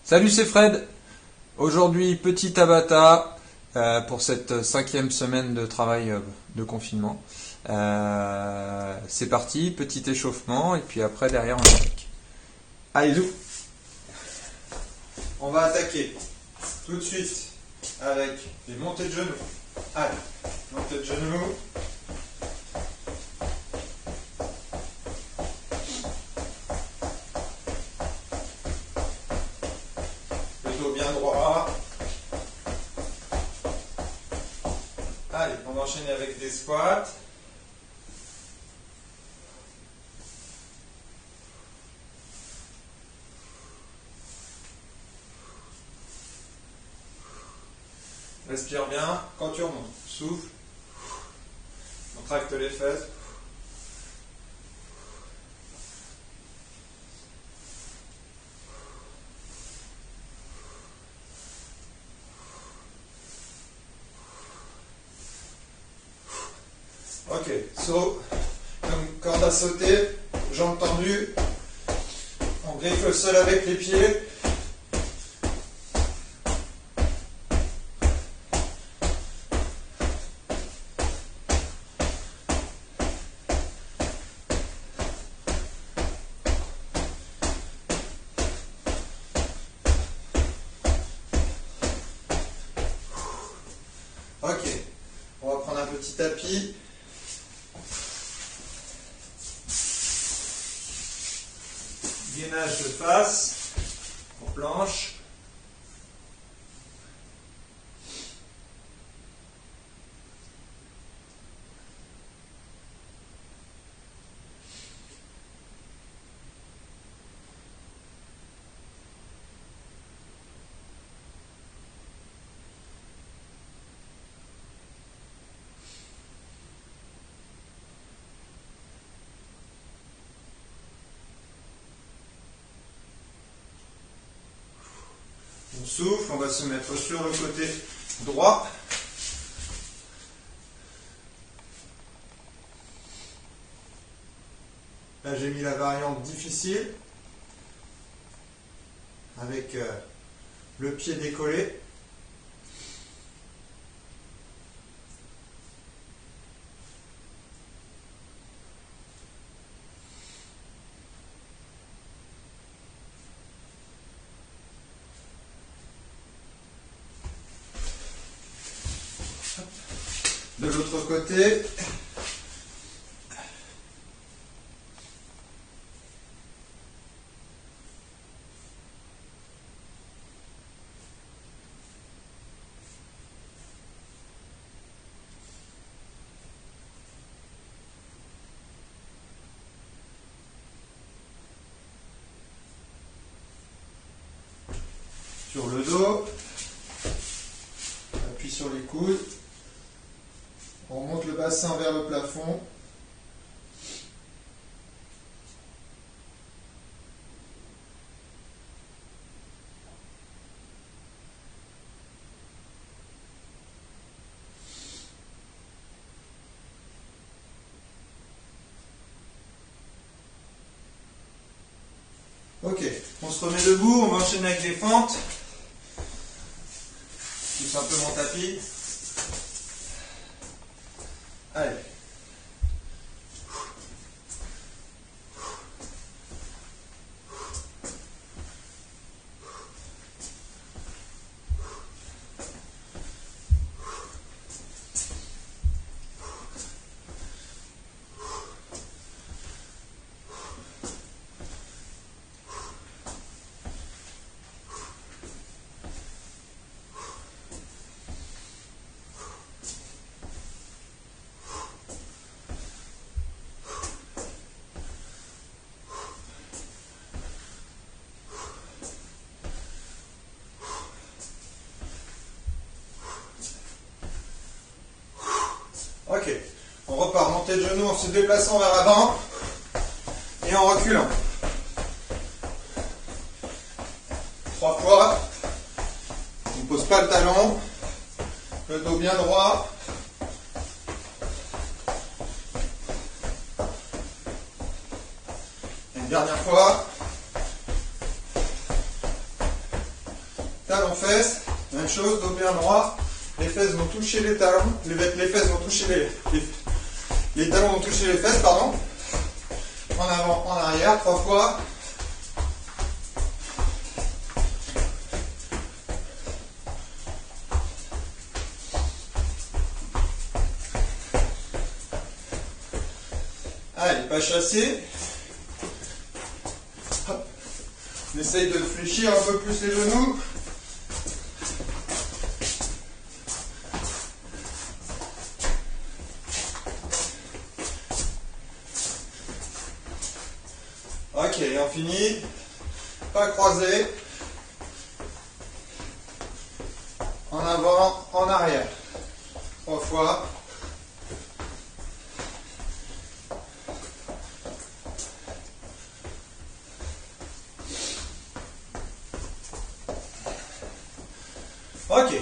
Salut, c'est Fred. Aujourd'hui, petit Tabata pour cette 5e semaine de travail de confinement. C'est parti, petit échauffement et puis après derrière on attaque. Allez, zou. On va attaquer tout de suite avec les montées de genoux. Allez, montée de genoux. Le dos bien droit. Allez, on va enchaîner avec des squats. Respire bien. Quand tu remontes, souffle. Contracte les fesses. Ok, saut. Donc, corde à sauter, jambes tendues. On griffe le sol avec les pieds. Ok, on va prendre un petit tapis. Gainage de face, en planche. On souffle, on va se mettre sur le côté droit. Là j'ai mis la variante difficile avec le pied décollé. De l'autre côté, sur le dos, appui sur les coudes. On remonte le bassin vers le plafond. Ok, on se remet debout, on va enchaîner avec des fentes. Tout simplement tapis. Allez. Ok, on repart, montée de genoux en se déplaçant vers l'avant et en reculant. 3 fois, on ne pose pas le talon, le dos bien droit. Et une dernière fois. talons fesses, même chose, dos bien droit, les fesses vont toucher les talons, les fesses vont toucher les talons vont toucher les fesses, pardon. En avant, en arrière, 3 fois. Allez, pas chassé. Hop. On essaye de fléchir un peu plus les genoux. Ok, on finit. Pas croisé. En avant, en arrière. 3 fois. Ok.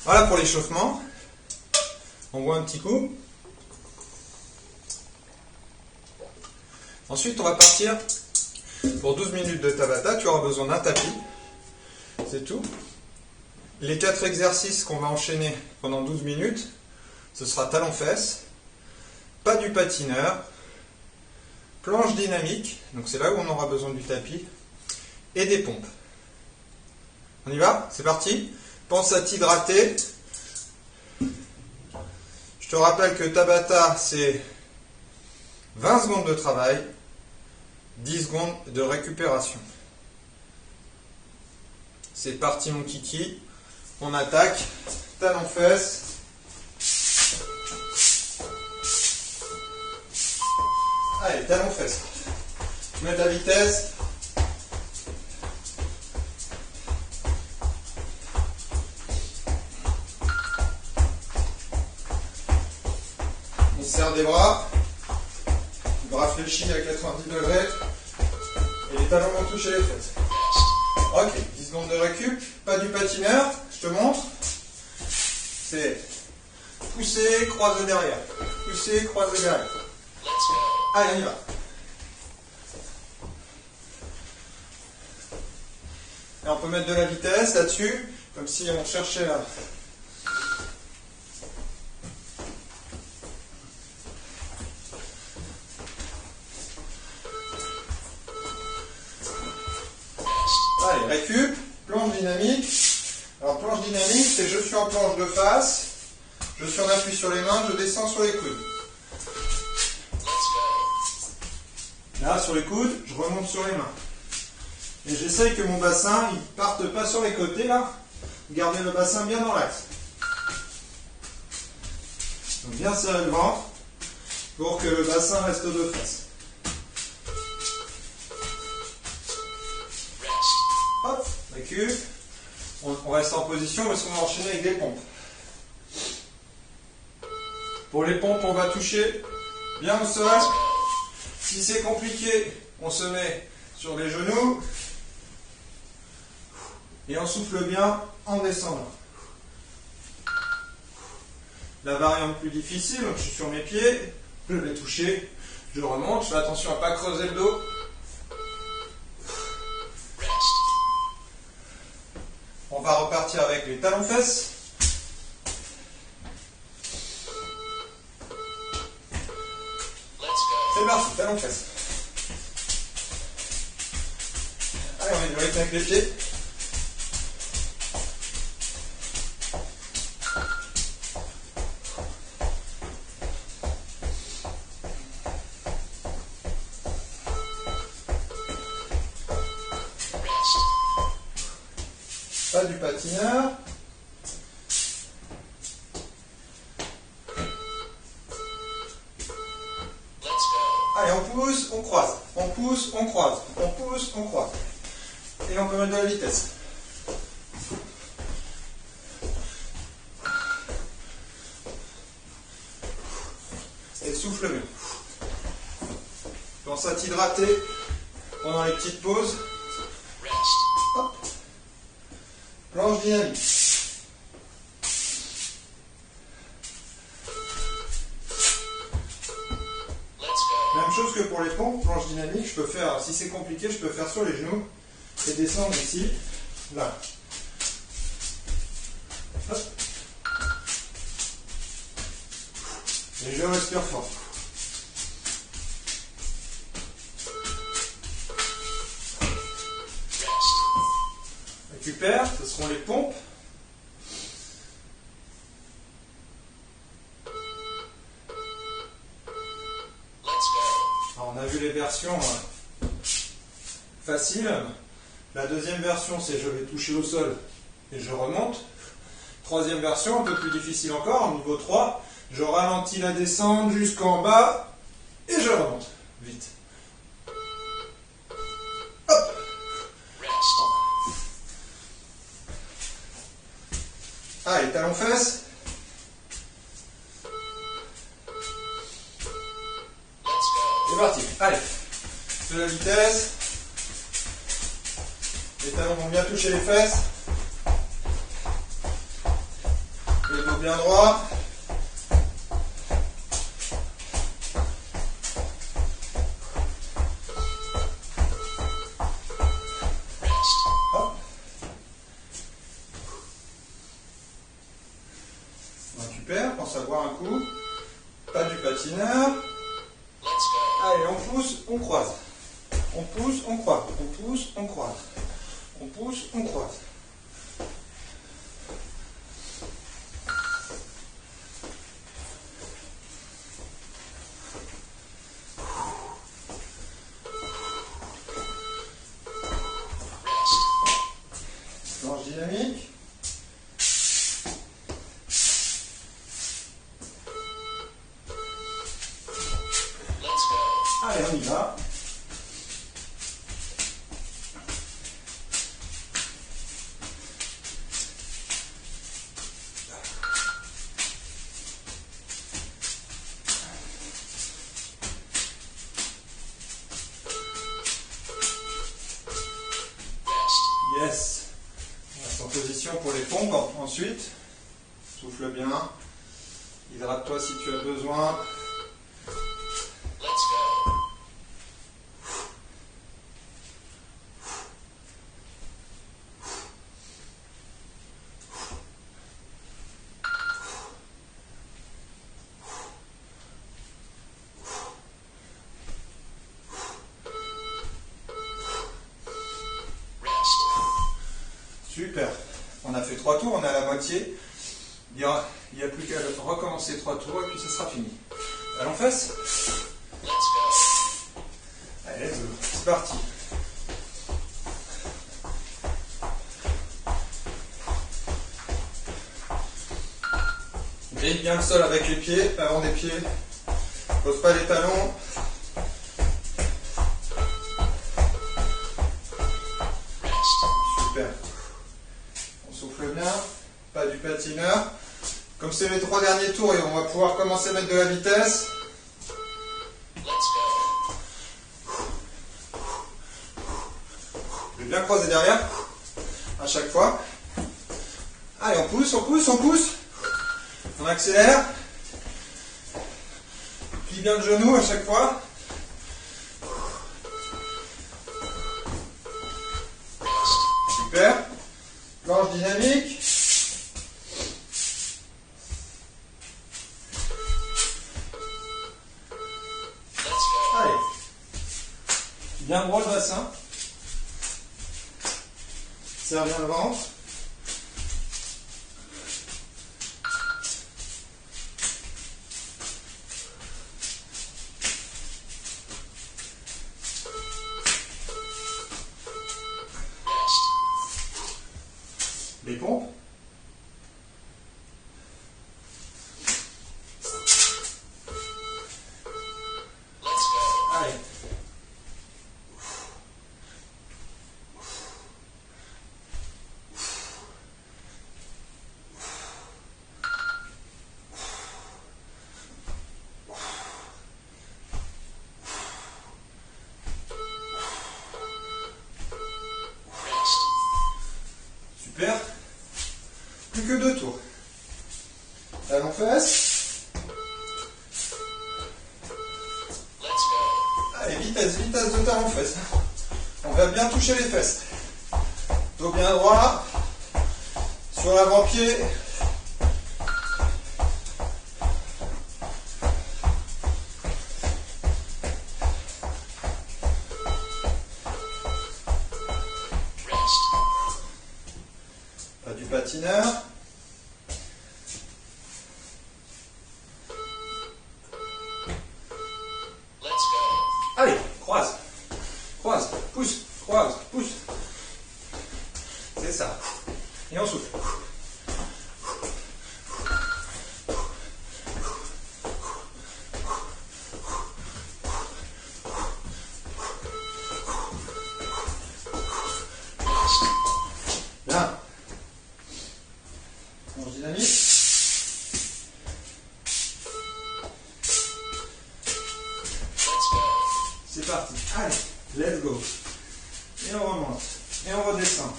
Voilà pour l'échauffement. On voit un petit coup. Ensuite, on va partir pour 12 minutes de Tabata. Tu auras besoin d'un tapis. C'est tout. Les 4 exercices qu'on va enchaîner pendant 12 minutes, ce sera talons-fesses, pas du patineur, planche dynamique, donc c'est là où on aura besoin du tapis, et des pompes. On y va? C'est parti. Pense à t'hydrater. Je te rappelle que Tabata, c'est 20 secondes de travail, 10 secondes de récupération. C'est parti mon kiki. On attaque. Talons-fesses. Allez, talons-fesses. Je mets de la vitesse. On serre des bras. Les bras fléchis à 90 degrés. Et les talons vont toucher les fesses. Ok, 10 secondes de récup. Pas du patineur. Je te montre. C'est pousser, croiser derrière. Pousser, croiser derrière. Allez, on y va. Et on peut mettre de la vitesse là-dessus, comme si on cherchait là. Allez, récup, planche dynamique. Alors, planche dynamique, c'est je suis en planche de face, je suis en appui sur les mains, je descends sur les coudes. Là, sur les coudes, je remonte sur les mains. Et j'essaye que mon bassin, il ne parte pas sur les côtés, là. Gardez le bassin bien dans l'axe. Donc, bien serrer le ventre pour que le bassin reste de face. Hop, récup. On reste en position parce qu'on va enchaîner avec des pompes. Pour les pompes, on va toucher bien au sol. Si c'est compliqué, on se met sur les genoux et on souffle bien en descendant. La variante plus difficile, donc je suis sur mes pieds, je vais toucher, je remonte, je fais attention à ne pas creuser le dos. On va repartir avec les talons-fesses. C'est parti, talons-fesses. Allez, on met du rythme avec les pieds. Pas du patineur. Allez, on pousse, on croise. On pousse, on croise. On pousse, on croise. Et on peut mettre de la vitesse. Et souffle bien. Pense à t'hydrater pendant les petites pauses. Hop. Planche dynamique. Même chose que pour les pompes, planche dynamique, je peux faire, si c'est compliqué, je peux faire sur les genoux et descendre ici, là. Hop. Et je respire fort. Récupère, ce seront les pompes. Alors, on a vu les versions faciles. La deuxième version, c'est je vais toucher au sol et je remonte. Troisième version, un peu plus difficile encore, au niveau 3, je ralentis la descente jusqu'en bas et je remonte. Vite. Hop. Allez, talons fesses. C'est parti. Allez. De la vitesse. Les talons vont bien toucher les fesses. Le dos bien droit. Hop. On récupère, pense à boire un coup. Pas du patineur. Allez, on pousse, on croise. On pousse, on croise. On pousse, on croise. On pousse, on croise. Planche dynamique. Allez, on y va. Yes. On reste en position pour les pompes. Ensuite, souffle bien. Hydrate-toi si tu as besoin. Super. On a fait 3 tours, on est à la moitié. Il n'y a plus qu'à recommencer 3 tours et puis ce sera fini. Allons fesses. Allez, let's go. C'est parti. Grille bien le sol avec les pieds, avant des pieds. Pose pas les talons. Super. On souffle bien, pas du patineur. Comme c'est les 3 derniers tours, et on va pouvoir commencer à mettre de la vitesse. Je vais bien croiser derrière, à chaque fois. Allez, on pousse, on pousse, on pousse. On accélère. Plie bien le genou à chaque fois. Super. Planche dynamique. Allez. Bien droit le bassin. Serre bien le ventre. Les pompes. Allez. Super. Plus que 2 tours. Talons fesses. vitesse de talon-fesse. On va bien toucher les fesses. Dos bien droit. Sur l'avant-pied. Pas du patineur. Allez, croise, croise, pousse, croise, pousse. C'est ça. Et on souffle. Bien. On dynamise. C'est parti. Allez, let's go. Et on remonte. Et on redescend.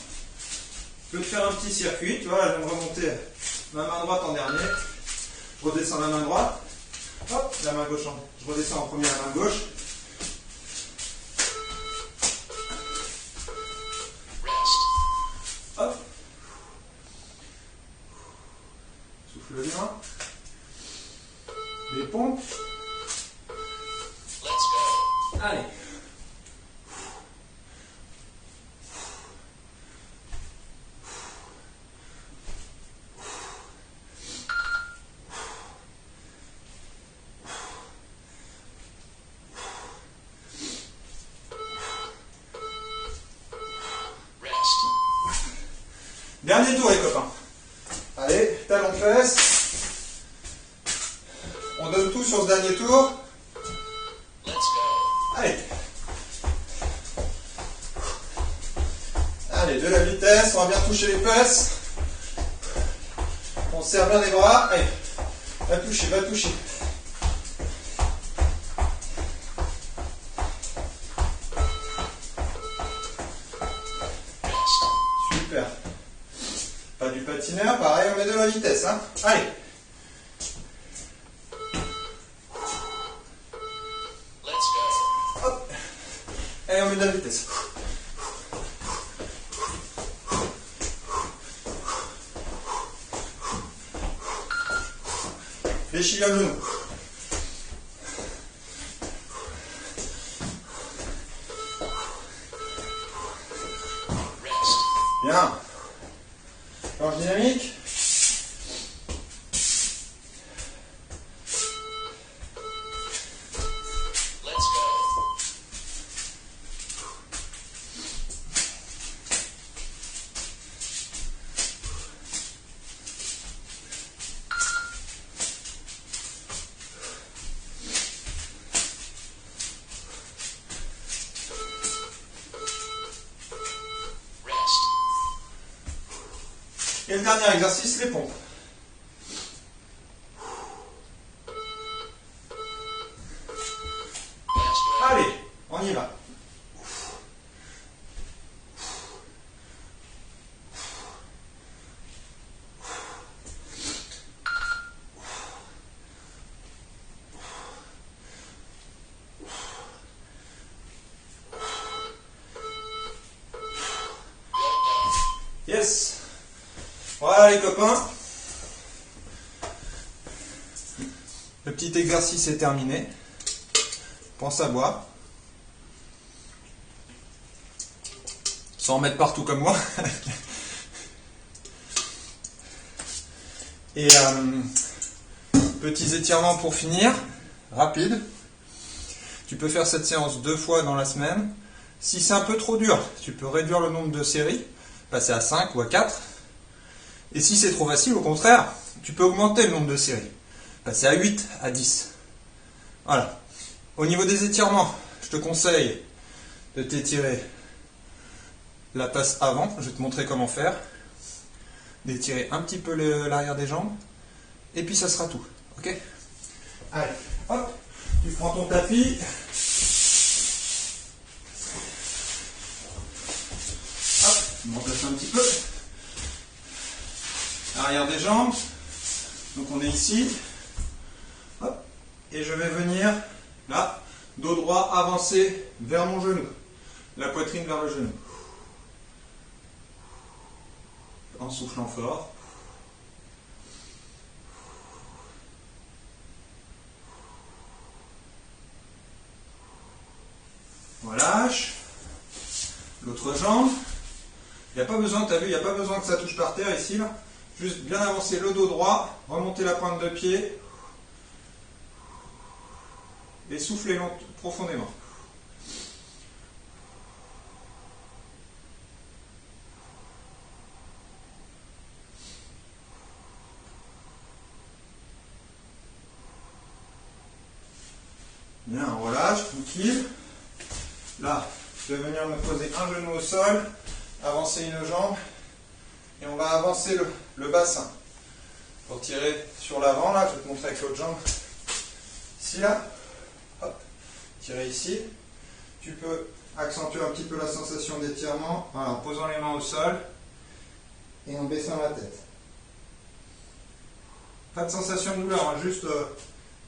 Je peux te faire un petit circuit. Tu vois, là, je viens de remonter ma main droite en dernier. Je redescends la main droite. Hop, la main gauche. Je redescends en premier la main gauche. Hop. Souffle bien. Les pompes. Allez. Dernier tour les copains. Allez, talon fesse. On donne tout sur ce dernier tour. Allez. Allez, de la vitesse, on va bien toucher les fesses. On serre bien les bras. Allez, va toucher, va toucher. Super. Pas du patineur, pareil, on met de la vitesse. Hein. Allez. Hop. Allez, on met de la vitesse. Fléchis le genou. Bien. Planche dynamique. Et le dernier exercice, les pompes. Allez, on y va. Yes. Voilà les copains, le petit exercice est terminé. Pense à boire. Sans en mettre partout comme moi. Et petits étirements pour finir, rapide. Tu peux faire cette séance 2 fois dans la semaine. Si c'est un peu trop dur, tu peux réduire le nombre de séries, passer à 5 ou à 4. Et si c'est trop facile, au contraire, tu peux augmenter le nombre de séries. Passer à 8, à 10. Voilà. Au niveau des étirements, je te conseille de t'étirer la passe avant. Je vais te montrer comment faire. D'étirer un petit peu l'arrière des jambes. Et puis ça sera tout. Ok ? Allez, hop, tu prends ton tapis. Hop, je m'en place un petit peu. Arrière des jambes, donc on est ici, hop, et je vais venir là, Dos droit avancé vers mon genou. La poitrine vers le genou. En soufflant fort. Relâche. L'autre jambe. Il n'y a pas besoin, tu as vu, il n'y a pas besoin que ça touche par terre ici. Là. Juste bien avancer le dos droit, remonter la pointe de pied. Et souffler profondément. Bien, on relâche, tranquille. Là, je vais venir me poser un genou au sol, avancer une jambe, et on va avancer le bassin. Pour tirer sur l'avant, là, je vais te montrer avec l'autre jambe. Ici, là, hop, tirer ici. Tu peux accentuer un petit peu la sensation d'étirement en posant les mains au sol et en baissant la tête. Pas de sensation de douleur, hein, juste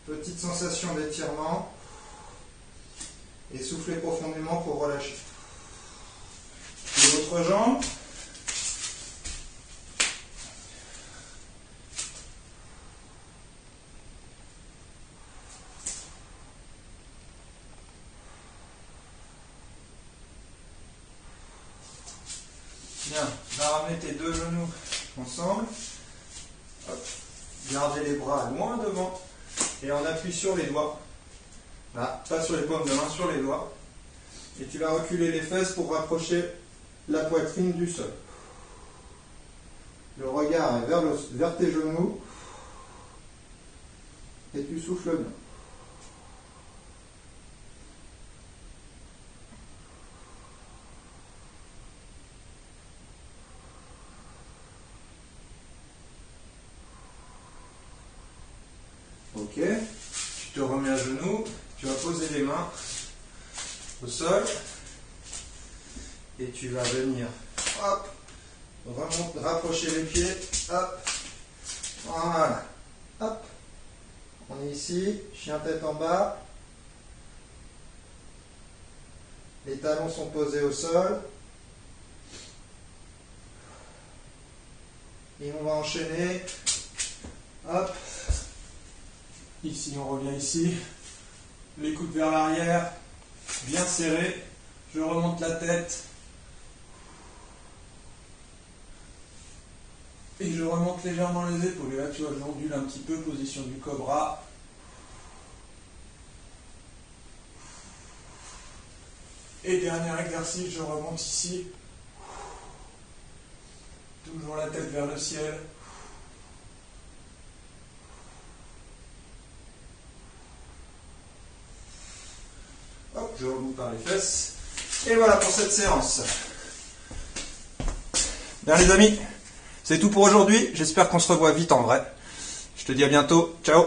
petite sensation d'étirement. Et soufflez profondément pour relâcher. L'autre jambe. Bien, tu vas ramener tes deux genoux ensemble. Hop. Gardez les bras loin devant et on appuie sur les doigts. Là, pas sur les paumes de main, sur les doigts. Et tu vas reculer les fesses pour rapprocher la poitrine du sol. Le regard est vers tes genoux. Et tu souffles bien. Ok. Tu te remets à genoux. Tu vas poser les mains au sol et tu vas venir hop, rapprocher les pieds, hop, voilà, hop, on est ici, chien tête en bas, les talons sont posés au sol et on va enchaîner, hop, ici on revient ici. Les coudes vers l'arrière, bien serrés. Je remonte la tête. Et je remonte légèrement les épaules. Et là, tu vois, j'ondule un petit peu, position du cobra. Et dernier exercice, je remonte ici. Toujours la tête vers le ciel. Hop, je remonte par les fesses. Et voilà pour cette séance. Bien les amis, c'est tout pour aujourd'hui. J'espère qu'on se revoit vite en vrai. Je te dis à bientôt. Ciao.